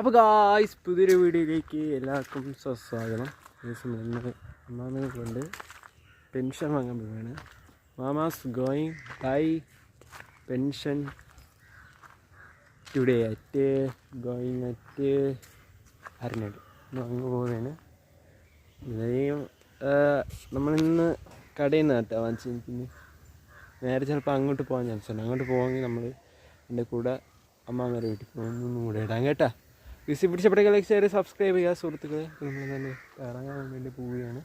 അപ്പോൾ ഗായ്സ് പുതിയൊരു വീഡിയോയിലേക്ക് എല്ലാവർക്കും സ്വാഗതം. ഇന്ന് അമ്മാമ്മയെ കൊണ്ട് പെൻഷൻ വാങ്ങാൻ പോവുകയാണ്. Mama's going buy pension today at അരനട് അങ്ങ് പോകുന്നതാണ്. ഇതായും നമ്മളിന്ന് കടയിൽ നിന്ന് കേട്ടോ വാങ്ങിച്ചിരിക്കുന്നു. നേരെ ചിലപ്പോൾ അങ്ങോട്ട് പോകാൻ ചാൻസ് ഉണ്ട്. അങ്ങോട്ട് പോകാമെങ്കിൽ നമ്മൾ എൻ്റെ കൂടെ അമ്മാമ്മേരെ വീട്ടിൽ പോകുന്നൊന്നും കൂടെ ഇടാം കേട്ടോ. വിസി പിടിച്ചപ്പോഴേക്കും ലൈക്ക് ഷെയർ സബ്സ്ക്രൈബ് ചെയ്യുക സുഹൃത്തുക്കളെ. നമ്മൾ തന്നെ ഇറങ്ങാൻ വേണ്ടി പോവുകയാണ്.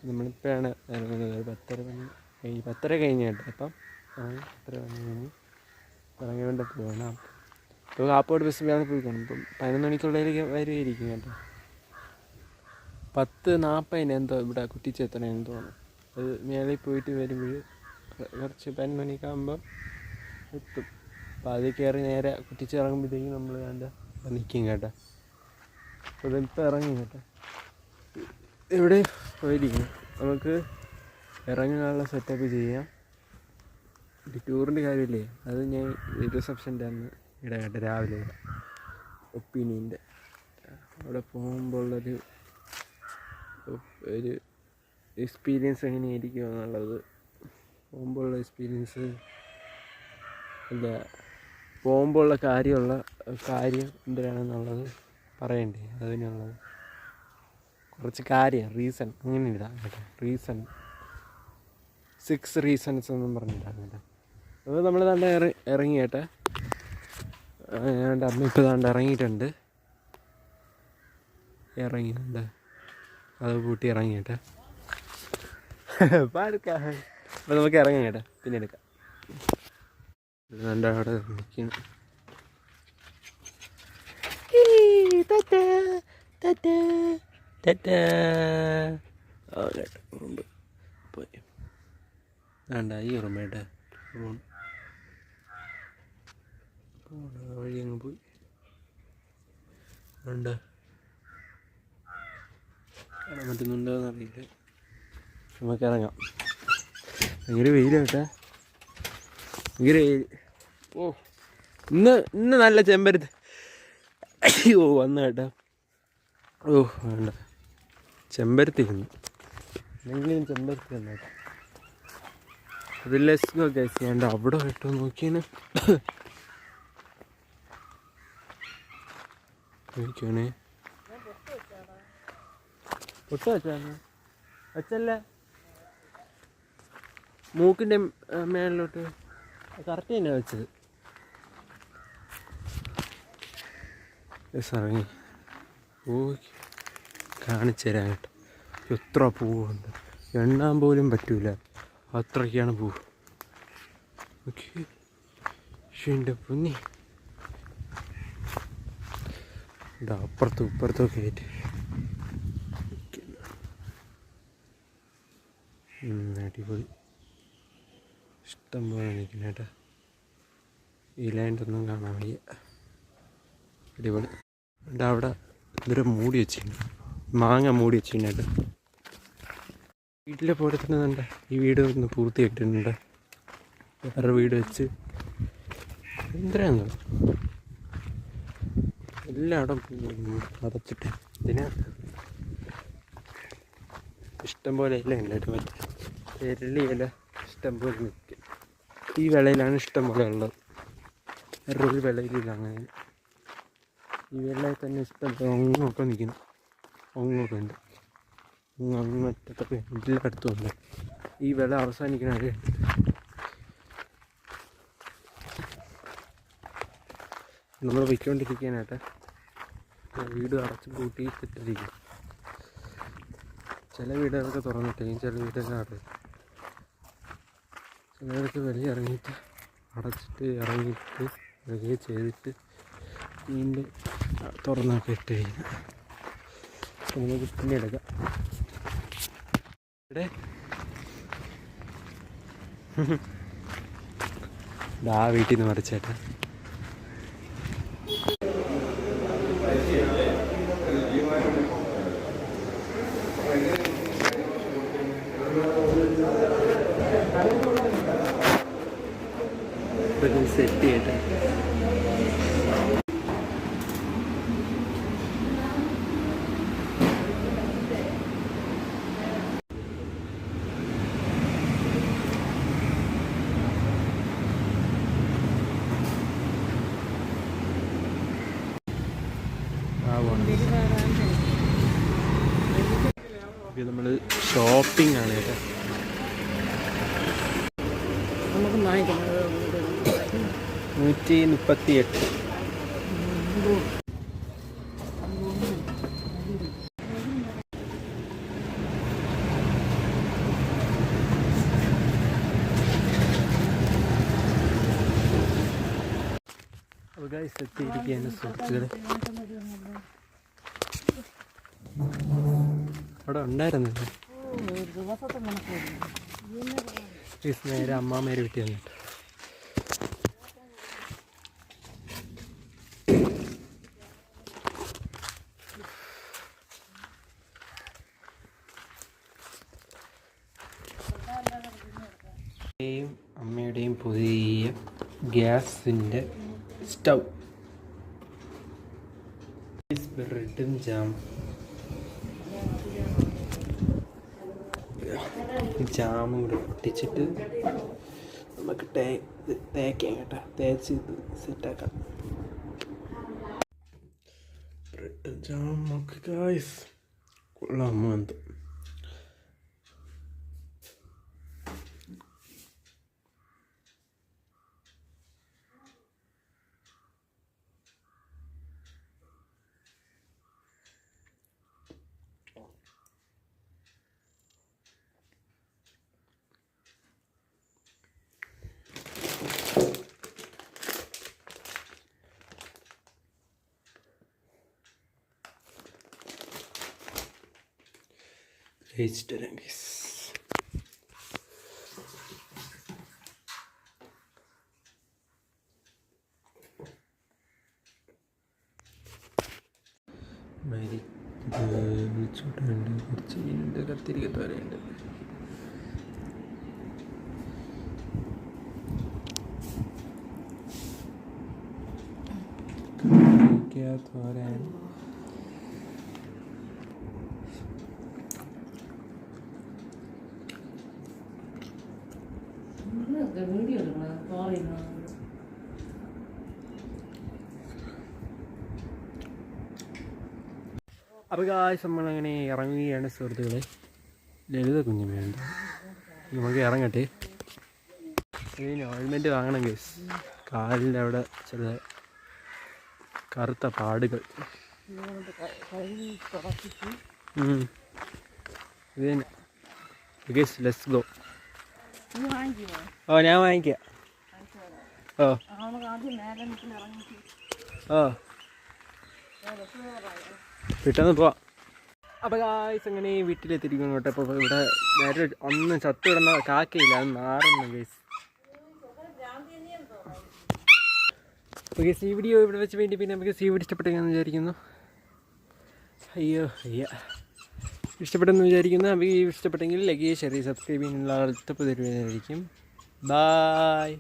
നമ്മളിപ്പോഴാണ് ഇറങ്ങുന്നത്. 10:30 കഴിഞ്ഞ് കേട്ടോ. അപ്പം 10:30 കഴിഞ്ഞ് ഇറങ്ങി വേണ്ട പോവുകയാണ്. അപ്പോൾ കാപ്പോട് ബസ് വേണം പോയിക്കണം. ഇപ്പം 11 മണിക്കുള്ളിലേക്ക് വരുമായിരിക്കും കേട്ടോ. 10:40 എന്തോ ഇവിടെ കുറ്റിച്ചെത്തണമെന്ന് തോന്നുന്നു. അത് മേളിൽ പോയിട്ട് വരുമ്പോൾ കുറച്ച് 11 മണിയൊക്കെ ആകുമ്പം എത്തും. അപ്പോൾ അത് കയറി നേരെ കുറ്റിച്ചിറങ്ങുമ്പോഴത്തേക്കും നമ്മൾ വേണ്ട നിൽക്കും കേട്ടോ. അപ്പോൾ ഇപ്പോൾ ഇറങ്ങും കേട്ടോ. ഇവിടെ പോയിരിക്കും. നമുക്ക് ഇറങ്ങാനുള്ള സെറ്റപ്പ് ചെയ്യാം. ഒരു ടൂറിൻ്റെ കാര്യമില്ലേ, അത് ഞാൻ റിസപ്ഷൻ്റെ അന്ന് ഇടാം കേട്ടോ. രാവിലെ ഒപ്പീനിയൻ്റെ അവിടെ പോകുമ്പോൾ ഉള്ളൊരു എക്സ്പീരിയൻസ് എങ്ങനെയായിരിക്കും എന്നുള്ളത്, പോകുമ്പോഴുള്ള എക്സ്പീരിയൻസ് അല്ല, പോകുമ്പോഴുള്ള കാര്യം എന്തിനാണെന്നുള്ളത് പറയണ്ടേ. അതിനുള്ളത് കുറച്ച് റീസൺ അങ്ങനെ ഇടാം കേട്ടോ. 6 റീസൺസ് എന്നും പറഞ്ഞിട്ടാണ് കേട്ടോ. അപ്പോൾ നമ്മൾ തന്നെ ഇറങ്ങി കേട്ടോ. അമ്മ ഇപ്പോൾ താണ്ട് ഇറങ്ങിയിട്ടുണ്ട്. അത് കൂട്ടി ഇറങ്ങി കേട്ടോ. അപ്പോൾ നമുക്ക് ഇറങ്ങാം കേട്ടോ. പിന്നെ എടുക്കാം. എൻ്റെ അവിടെ നിൽക്കണം. ഉറുമ്പ് പോയി വേണ്ട. ഈ ഉറുമ്പേട്ട വഴി അങ്ങ് പോയി വേണ്ട. കാണാൻ പറ്റുന്നുണ്ടോയെന്ന് അറിയില്ല. നമുക്ക് ഇറങ്ങാം. ഭയങ്കര വെയിലാട്ടെ, ഭയങ്കര വെയിൽ. ഇന്ന് നല്ല ചെമ്പരത്തി വന്ന കേട്ടോ. വേണ്ട, ചെമ്പരത്തി ഇന്ന് എന്തെങ്കിലും ചെമ്പരത്തി വന്ന കേട്ടോ. അത് ലെസ്സോ ഗൈസ്. വേണ്ട, അവിടെ കേട്ടോ നോക്കിയാണ് നോക്കിയാണേ. പൊട്ട വെച്ചല്ല മൂക്കിൻ്റെ മേളിലോട്ട് കറക്റ്റ് തന്നെ വെച്ചത്. ഇറങ്ങി കാണിച്ചു തരാൻ കേട്ടോ. എത്ര പൂവുണ്ട്, എണ്ണാൻ പോലും പറ്റൂല, അത്രയ്ക്കാണ് പൂവ്. ഓക്കെ, എൻ്റെ പൊന്നി അപ്പുറത്തും ഇപ്പുറത്തൊക്കെ ആയിട്ട് അടിപൊളി. ഇഷ്ടം പോലെ നിൽക്കുന്ന കേട്ടോ. ഈ ലാൻഡൊന്നും കാണാൻ വയ്യ. അടിപൊളി. എന്നിട്ട് അവിടെ ഇതൊരു മൂടി വെച്ചിട്ടുണ്ട്, മാങ്ങ മൂടി വെച്ചിട്ടുണ്ട്. വീട്ടിലെ പോലെ തന്നെ വേണ്ട. ഈ വീട് ഒന്ന് പൂർത്തിയായിട്ടുണ്ട്. വേറെ വീട് വെച്ച് എന്തിനാന്ന് എല്ലായിടം അടച്ചിട്ട് ഇതിനകത്ത് ഇഷ്ടം പോലെ ഇല ഉണ്ടായിട്ട് മറ്റേ എരളി ഇല ഇഷ്ടം പോലെ നിൽക്കും. ഈ വിളയിലാണ് ഇഷ്ടം പോലെ ഉള്ളത്. വേറൊരു വിളയിലില്ല. അങ്ങനെ ഈ വെള്ളയിൽ തന്നെ ഇഷ്ടം പോലെ ഒങ്ങൊക്കെ നിൽക്കുന്നു. ഒങ്ങൊക്കെ ഉണ്ട്. അങ്ങറ്റത്തൊക്കെ എല്ലായിടത്തും ഉണ്ട്. ഈ വിള അവസാനിക്കണത് നമ്മൾ വയ്ക്കൊണ്ടിരിക്കാനായിട്ട് വീട് അടച്ച് പൂട്ടിയിട്ടിരിക്കും. ചില വീടുകളൊക്കെ തുറന്നിട്ടേക്കും, ചില വീടുകൾ അടയും. ചിലയിടത്ത് വെളിയിൽ ഇറങ്ങിയിട്ട് അടച്ചിട്ട് ഇറങ്ങിയിട്ട് വെളിയെ ചെയ്തിട്ട് വീണ്ടും തുറന്നൊക്കെ ഇട്ടിരിക്കും. നമുക്ക് പിന്നെ എടുക്കാം. ഇവിടെ വീട്ടിൽ നിന്ന് മറിച്ചേട്ടാ. സെറ്റ് ചെയ്യട്ടെ. പോകണം. നമ്മൾ ഷോപ്പിംഗ് ആണ് കേട്ടോ. 138. അപ്പോൾ ഗൈസ് എത്തിയിരിക്കുകയാണ് സുഹൃത്തുക്കളെ. അവിടെ ഉണ്ടായിരുന്നില്ല. നേരെ അമ്മാമേരെ വീട്ടിൽ വന്നിട്ട് അമ്മയുടെയും പുതിയ ഗ്യാസിൻ്റെ സ്റ്റൗ, ബ്രെഡും ജാമും കൂടെ പൊട്ടിച്ചിട്ട് നമുക്ക് തേക്കാം കേട്ടോ. തേച്ച് സെറ്റാക്കാം. ബ്രെഡും ജാമൊക്കെ ഗായ്സ് കൊള്ളാം. എന്ത് കഴിച്ചിട്ടരാം ഗൈസ്. വിളിച്ചോട്ടുണ്ട്. കുറച്ച് മീനുണ്ട്, കത്തിരിക്ക തോരയുണ്ട്. തോരൻ അപ്പോൾ ഗായ്സ് നമ്മളങ്ങനെ ഇറങ്ങുകയാണ് സുഹൃത്തുക്കളെ. ലളിത കുഞ്ഞു വേണ്ട, നമുക്ക് ഇറങ്ങട്ടെ. ഇതിന് ഓയിൽമെൻറ്റ് വാങ്ങണം ഗൈസ്. കാലിൻ്റെ അവിടെ ചില കറുത്ത പാടുകൾ. ഇത് തന്നെ ഗൈസ്. Let's go. ഓ ഞാൻ വാങ്ങിക്കാം. ഓ ഓ പെട്ടെന്ന് പോവാം. അപ്പോൾ ഗായ്സ് അങ്ങനെ വീട്ടിലെത്തിയിരിക്കുന്നു കേട്ടോ. അപ്പോൾ ഇവിടെ നേരെ ഒന്നും ചത്തു കിടന്ന കാക്കയില്ല, അത് മാറുന്നു ഗൈസ്. അപ്പോൾ ഗൈസ് ഈ വീഡിയോ ഇവിടെ വെച്ച് വേണ്ടി പിന്നെ നമുക്ക് വീഡിയോ ഇഷ്ടപ്പെട്ടെന്ന് വിചാരിക്കുന്നു. ഇഷ്ടപ്പെട്ടെന്ന് വിചാരിക്കുന്നു. നമുക്ക് ഈ ഇഷ്ടപ്പെട്ടെങ്കിൽ ലൈക്ക് ചെയ്യുക, ഷെയർ ചെയ്യുക, സബ്സ്ക്രൈബ് ചെയ്യാനുള്ള അടുത്ത പുതിയ വീഡിയോ ആയിരിക്കും. ബൈ.